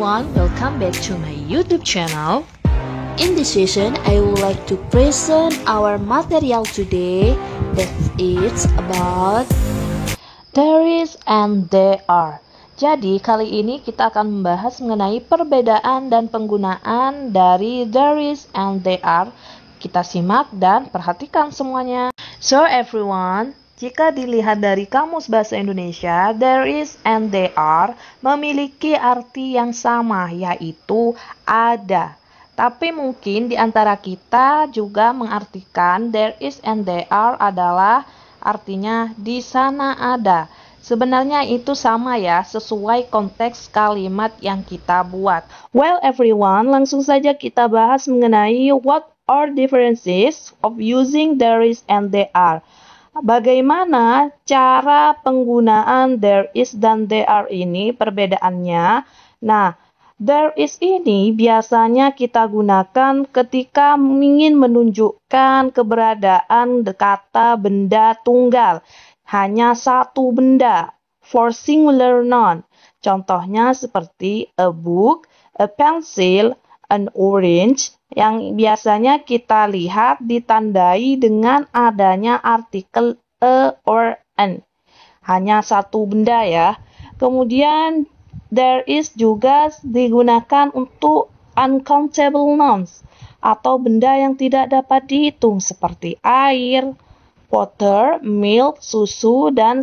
everyone, welcome back to my YouTube channel. In this session, I would like to present our material today that is about there is and there are. Jadi kali ini kita akan membahas mengenai perbedaan dan penggunaan dari there is and there are. Kita simak dan perhatikan semuanya. So everyone, jika dilihat dari Kamus Bahasa Indonesia, there is and there are memiliki arti yang sama, yaitu ada. Tapi mungkin di antara kita juga mengartikan there is and there are adalah artinya di sana ada. Sebenarnya itu sama ya, sesuai konteks kalimat yang kita buat. Well everyone, langsung saja kita bahas mengenai what are differences of using there is and there are. Bagaimana cara penggunaan there is dan there are ini, perbedaannya? Nah, there is ini biasanya kita gunakan ketika ingin menunjukkan keberadaan kata benda tunggal. Hanya satu benda, for singular noun. Contohnya seperti a book, a pencil, an orange, yang biasanya kita lihat ditandai dengan adanya artikel a or an. Hanya satu benda ya. Kemudian there is juga digunakan untuk uncountable nouns atau benda yang tidak dapat dihitung seperti air, water, milk, susu, dan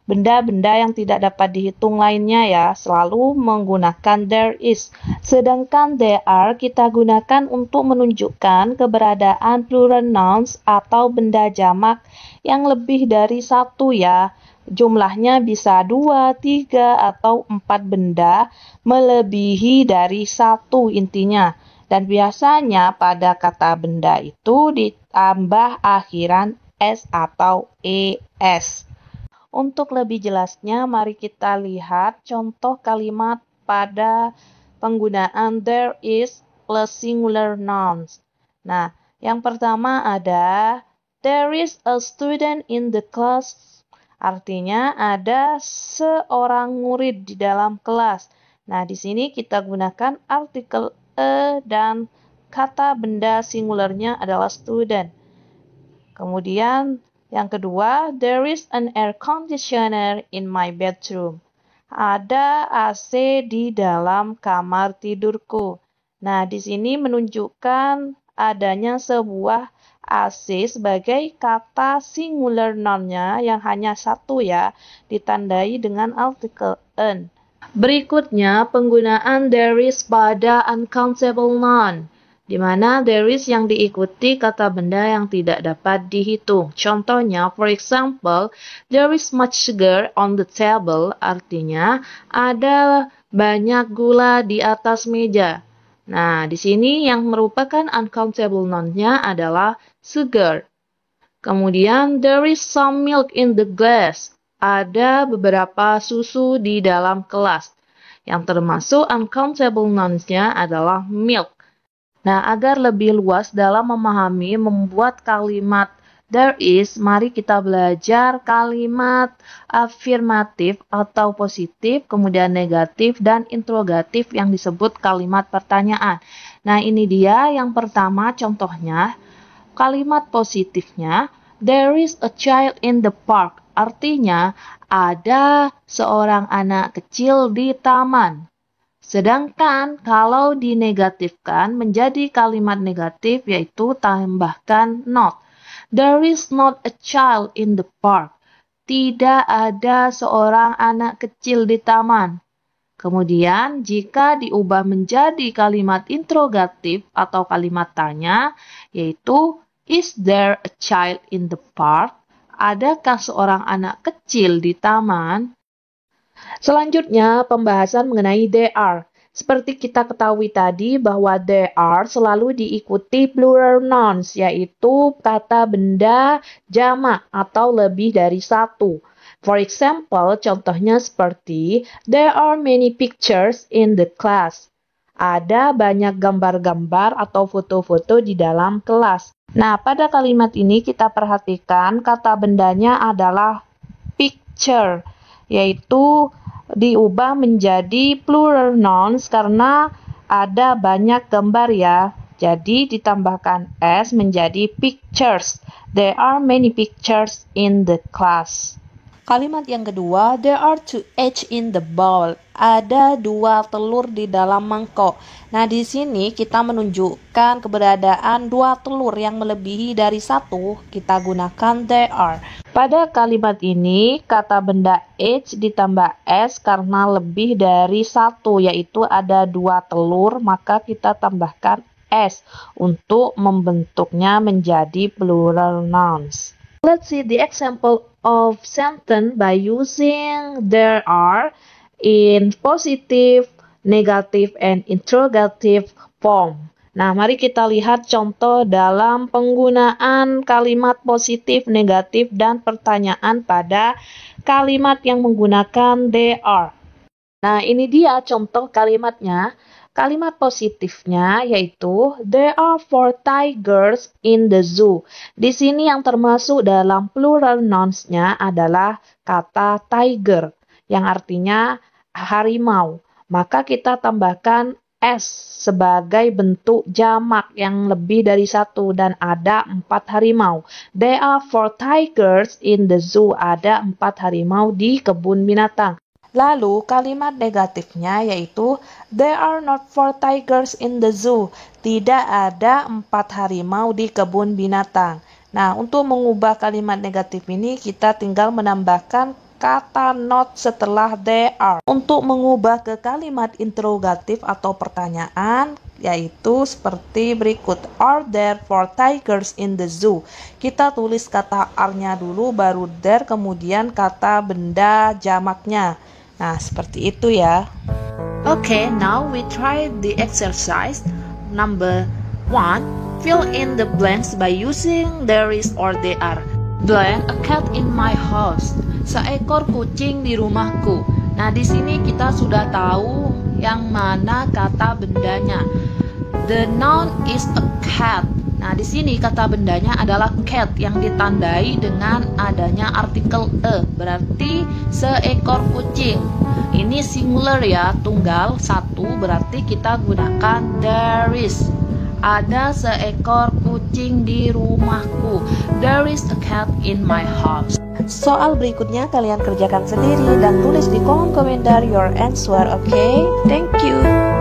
benda-benda yang tidak dapat dihitung lainnya ya, selalu menggunakan there is. Sedangkan there are kita gunakan untuk menunjukkan keberadaan plural nouns atau benda jamak yang lebih dari satu ya. Jumlahnya bisa 2, 3, atau 4 benda melebihi dari satu intinya. Dan biasanya pada kata benda itu ditambah akhiran s atau es. Untuk lebih jelasnya, mari kita lihat contoh kalimat pada penggunaan there is plus singular nouns. Nah, yang pertama ada there is a student in the class. Artinya ada seorang murid di dalam kelas. Nah, di sini kita gunakan artikel a dan kata benda singularnya adalah student. Kemudian yang kedua, there is an air conditioner in my bedroom. Ada AC di dalam kamar tidurku. Nah, di sini menunjukkan adanya sebuah AC sebagai kata singular noun-nya yang hanya satu ya, ditandai dengan artikel an. Berikutnya, penggunaan there is pada uncountable noun, di mana there is yang diikuti kata benda yang tidak dapat dihitung. Contohnya, for example, there is much sugar on the table, artinya ada banyak gula di atas meja. Nah, di sini yang merupakan uncountable noun-nya adalah sugar. Kemudian, there is some milk in the glass. Ada beberapa susu di dalam gelas. Yang termasuk uncountable nouns-nya adalah milk. Nah, agar lebih luas dalam memahami membuat kalimat there is, mari kita belajar kalimat afirmatif atau positif, kemudian negatif dan interrogatif yang disebut kalimat pertanyaan. Nah, ini dia yang pertama contohnya. Kalimat positifnya, there is a child in the park. Artinya, ada seorang anak kecil di taman. Sedangkan kalau dinegatifkan menjadi kalimat negatif, yaitu tambahkan not. There is not a child in the park. Tidak ada seorang anak kecil di taman. Kemudian jika diubah menjadi kalimat interrogatif atau kalimat tanya, yaitu is there a child in the park? Adakah seorang anak kecil di taman? Selanjutnya, pembahasan mengenai there are. Seperti kita ketahui tadi bahwa there are selalu diikuti plural nouns, yaitu kata benda jamak atau lebih dari satu. For example, contohnya seperti there are many pictures in the class. Ada banyak gambar-gambar atau foto-foto di dalam kelas. Nah, pada kalimat ini kita perhatikan kata bendanya adalah picture, yaitu diubah menjadi plural nouns karena ada banyak gambar ya. Jadi ditambahkan s menjadi pictures. There are many pictures in the class. Kalimat yang kedua, there are 2 eggs in the bowl. Ada 2 telur di dalam mangkok. Nah, di sini kita menunjukkan keberadaan 2 telur yang melebihi dari 1. Kita gunakan there are. Pada kalimat ini, kata benda egg ditambah s karena lebih dari 1, yaitu ada 2 telur, maka kita tambahkan s untuk membentuknya menjadi plural nouns. Let's see the example of sentence by using there are in positive, negative, and interrogative form. Nah, mari kita lihat contoh dalam penggunaan kalimat positif, negatif, dan pertanyaan pada kalimat yang menggunakan they are. Nah, ini dia contoh kalimatnya. Kalimat positifnya yaitu there are 4 tigers in the zoo. Di sini yang termasuk dalam plural nouns-nya adalah kata tiger yang artinya harimau. Maka kita tambahkan s sebagai bentuk jamak yang lebih dari 1 dan ada 4 harimau. There are 4 tigers in the zoo. Ada 4 harimau di kebun binatang. Lalu kalimat negatifnya yaitu there are not 4 tigers in the zoo. Tidak ada 4 harimau di kebun binatang. Nah, untuk mengubah kalimat negatif ini kita tinggal menambahkan kata not setelah there are. Untuk mengubah ke kalimat interrogatif atau pertanyaan yaitu seperti berikut. Are there 4 tigers in the zoo? Kita tulis kata are-nya dulu baru there kemudian kata benda jamaknya. Nah, seperti itu ya. Okay, now we try the exercise number 1. Fill in the blanks by using there is or they are. Blank, a cat in my house. Seekor kucing di rumahku. Nah, di sini kita sudah tahu yang mana kata bendanya. The noun is a cat. Nah, di sini kata bendanya adalah cat yang ditandai dengan adanya artikel e, berarti seekor kucing. Ini singular ya, tunggal, satu, berarti kita gunakan there is. Ada seekor kucing di rumahku. There is a cat in my house. Soal berikutnya kalian kerjakan sendiri dan tulis di kolom komentar your answer, okay? Thank you.